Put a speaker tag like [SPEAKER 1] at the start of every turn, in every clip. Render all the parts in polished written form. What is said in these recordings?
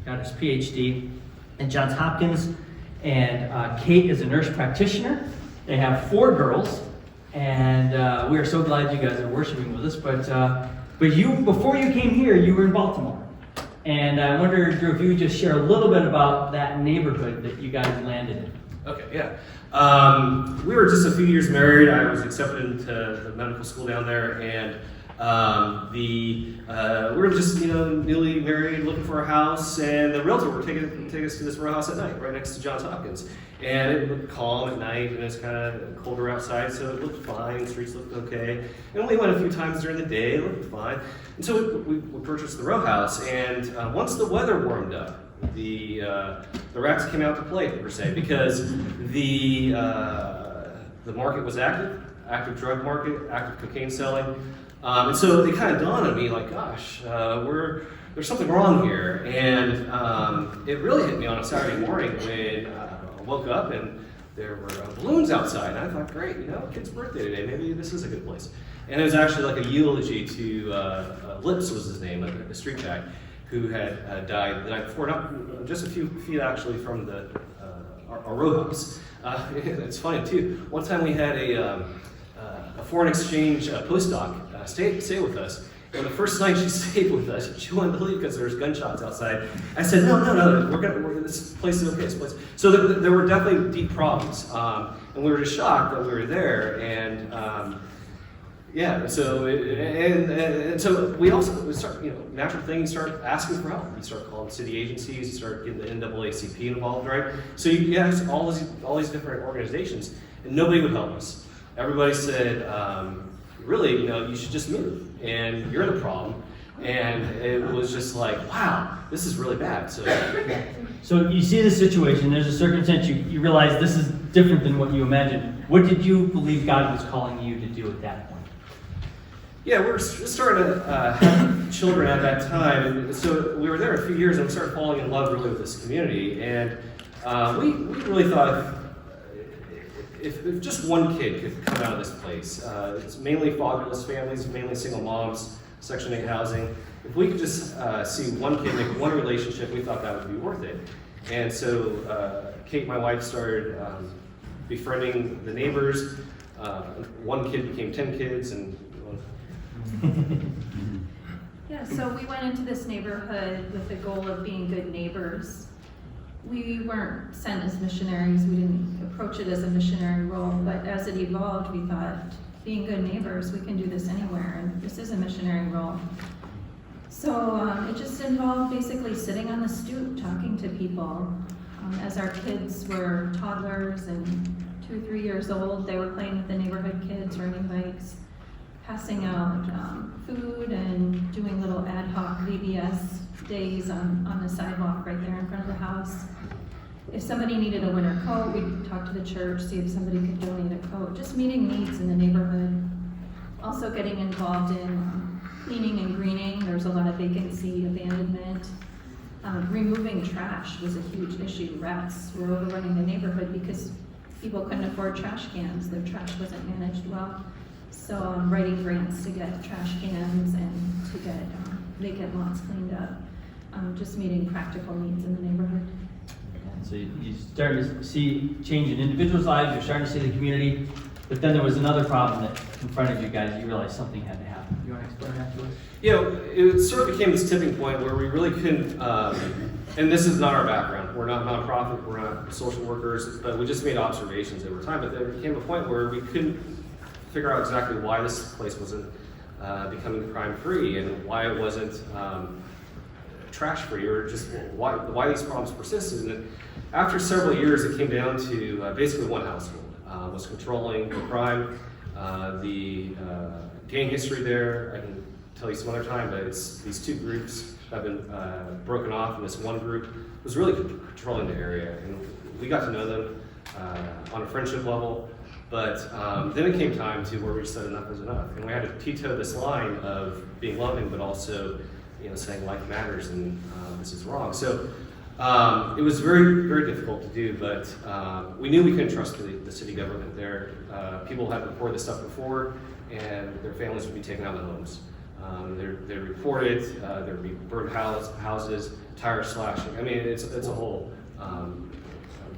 [SPEAKER 1] got his PhD at Johns Hopkins, and Kate is a nurse practitioner. They have 4 girls, and we are so glad you guys are worshiping with us. But you, before you came here, you were in Baltimore. And I wonder, Drew, if you would just share a little bit about that neighborhood that you guys landed in.
[SPEAKER 2] Okay, yeah. We were just a few years married. I was accepted into the medical school down there, and we were just newly married, looking for a house, and the realtor would take us to this row house at night, right next to Johns Hopkins. And it looked calm at night, and it's kind of colder outside, so it looked fine. Streets looked okay. And we went a few times during the day. It looked fine. And so we purchased the row house, and once the weather warmed up, the rats came out to play, per se, because the market was active drug market, active cocaine selling, and so it kind of dawned on me, like, gosh, there's something wrong here, and it really hit me on a Saturday morning when I woke up and there were balloons outside, and I thought, great, kid's birthday today, maybe this is a good place. And it was actually like a eulogy to Lips was his name, a street guy, who had died the night before, not just a few feet actually from our row house. It's funny too. One time we had a foreign exchange postdoc stay with us. And the first night she stayed with us, she wanted to leave because there was gunshots outside. I said, no, this place is okay. This place. So there were definitely deep problems, and we were just shocked that we were there. And yeah, so so we also start, natural thing. You start asking for help. You start calling city agencies. You start getting the NAACP involved, right? So you ask all these different organizations, and nobody would help us. Everybody said, really, you should just move, and you're the problem. And it was just like, wow, this is really bad.
[SPEAKER 1] So you see the situation. There's a circumstance. You realize this is different than what you imagined. What did you believe God was calling you to do at that point?
[SPEAKER 2] Yeah, we were just starting to have children at that time, and so we were there a few years, and we started falling in love really with this community. And we really thought if just one kid could come out of this place, it's mainly fatherless families, mainly single moms, Section 8 housing. If we could just see one kid make one relationship, we thought that would be worth it. And so Kate, my wife, started befriending the neighbors. One kid became 10 kids, and
[SPEAKER 3] yeah, so we went into this neighborhood with the goal of being good neighbors. We weren't sent as missionaries. We didn't approach it as a missionary role, but as it evolved, we thought, being good neighbors, we can do this anywhere, and this is a missionary role. So it just involved basically sitting on the stoop, talking to people. As our kids were toddlers and 2 or 3 years old, they were playing with the neighborhood kids, riding bikes, passing out food and doing little ad hoc VBS days on the sidewalk right there in front of the house. If somebody needed a winter coat, we'd talk to the church, see if somebody could donate a coat. Just meeting needs in the neighborhood. Also getting involved in cleaning and greening. There's a lot of vacancy, abandonment. Removing trash was a huge issue. Rats were overrunning the neighborhood because people couldn't afford trash cans. Their trash wasn't managed well. So writing grants to get trash cans and to get vacant lots cleaned up. Just meeting practical needs in the neighborhood.
[SPEAKER 1] So you started to see change in individuals' lives, you're starting to see the community, but then there was another problem that confronted you guys. You realized something had to happen. You want to explain that to us?
[SPEAKER 2] It sort of became this tipping point where we really couldn't, and this is not our background. We're not nonprofit, we're not social workers, but we just made observations over time. But there became a point where we couldn't figure out exactly why this place wasn't becoming crime-free and why it wasn't trash-free, or just why these problems persisted. And after several years, it came down to basically one household was controlling the crime, the gang history there. I can tell you some other time, but it's these 2 groups have been broken off, and this one group was really controlling the area. And we got to know them on a friendship level, but then it came time to where we just said enough is enough, and we had to teeter this line of being loving, but also saying life matters and this is wrong. So it was very, very difficult to do, but we knew we couldn't trust the city government there. People had reported this stuff before, and their families would be taken out of the homes. They report it. There would be burned houses, tire slashing. I mean, it's a whole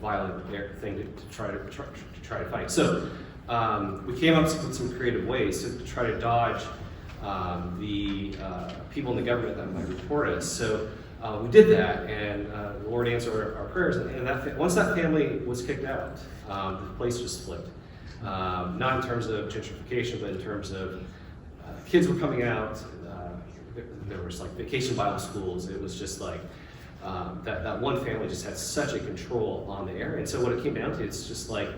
[SPEAKER 2] violent thing to try to fight. So we came up with some creative ways to try to dodge the people in the government that might report us. So we did that, and the Lord answered our prayers. And once that family was kicked out, the place just flipped. Not in terms of gentrification, but in terms of kids were coming out. There was like vacation Bible schools. It was just like that one family just had such a control on the area. And so what it came down to, it's just like,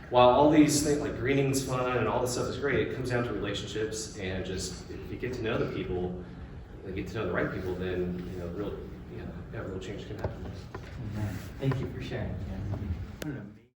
[SPEAKER 2] while all these things like greening's fun and all this stuff is great, it comes down to relationships, and just if you get to know the people, and get to know the right people, then real change can happen.
[SPEAKER 1] Amen. Thank you for sharing. Yeah. I don't know.